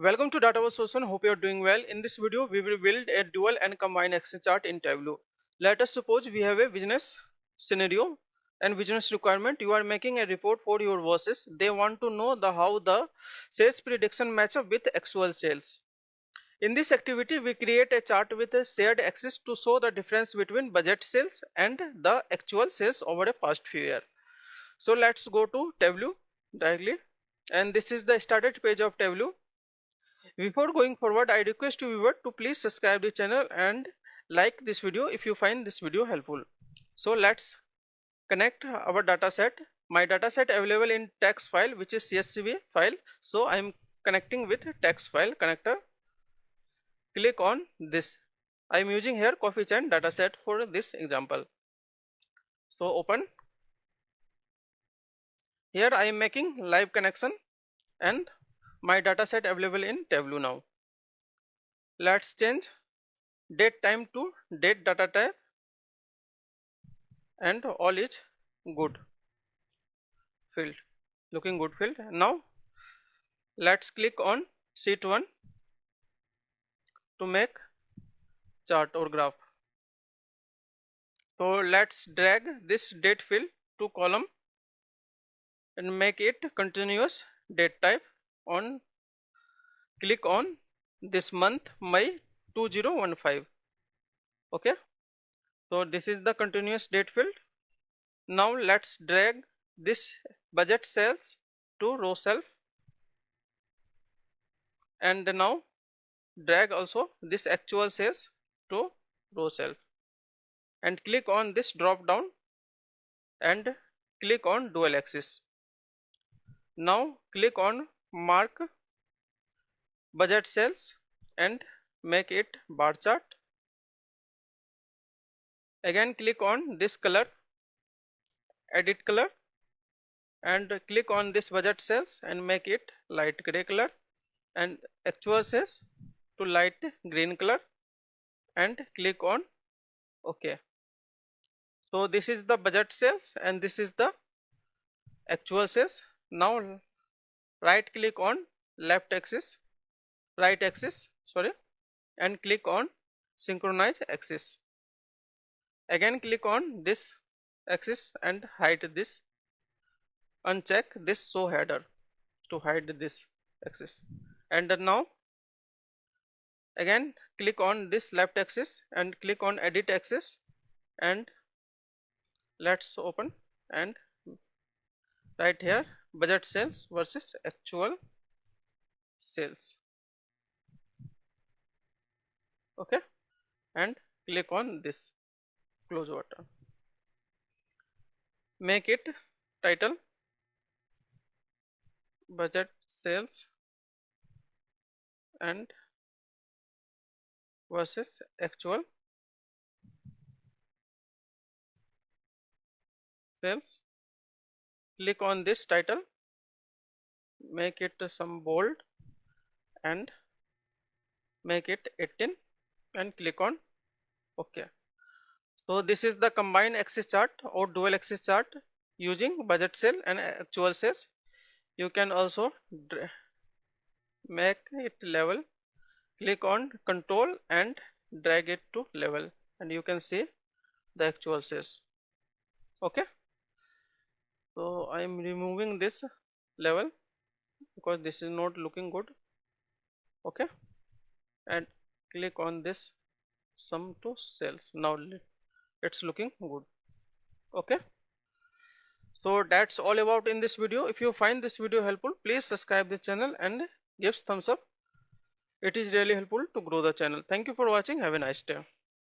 Welcome to Database Solution. Hope you are doing well. In this video, we will build a dual and combined Excel chart in Tableau. Let us suppose we have a business scenario and business requirement. You are making a report for your bosses. They want to know how the sales prediction match up with actual sales. In this activity, we create a chart with a shared axis to show the difference between budget sales and the actual sales over a past few years. So let's go to Tableau directly, and this is the started page of Tableau. Before going forward, I request you viewer to please subscribe the channel and like this video if you find this video helpful. So let's connect our dataset. My dataset available in text file, which is CSV file. So I am connecting with text file connector. Click on this. I am using here coefficient dataset for this example. So open. Here I am making live connection and my dataset available in Tableau now. Let's change date time to date data type and all is good field, looking good field. Now let's click on sheet 1 to make chart or graph. So let's drag this date field to column and make it continuous date type. On click on this month May 2015. Okay, so this is the continuous date field. Now let's drag this budget sales to row cell, and now drag also this actual sales to row cell and click on this drop down and click on dual axis. Now click on mark budget sales and make it bar chart. Again click on this color, edit color, and click on this budget sales and make it light gray color and actual sales to light green color and click on OK. So this is the budget sales and this is the actual sales. Now right click on right axis sorry, and click on synchronize axis. Again click on this axis and hide this, uncheck this show header to hide this axis, and now again click on this left axis and click on edit axis, and let's open and right here budget sales versus actual sales. Okay, and click on this close button. Make it title budget sales and versus actual sales. Click on this title, make it some bold and make it 18 and click on OK. So this is the combined axis chart or dual axis chart using budget sale and actual sales. You can also make it level. Click on control and drag it to level and you can see the actual sales. Okay, so I am removing this level because this is not looking good. Okay, and click on this sum to sales. Now it's looking good. Okay, so that's all about in this video. If you find this video helpful, please subscribe the channel and give thumbs up. It is really helpful to grow the channel. Thank you for watching. Have a nice day.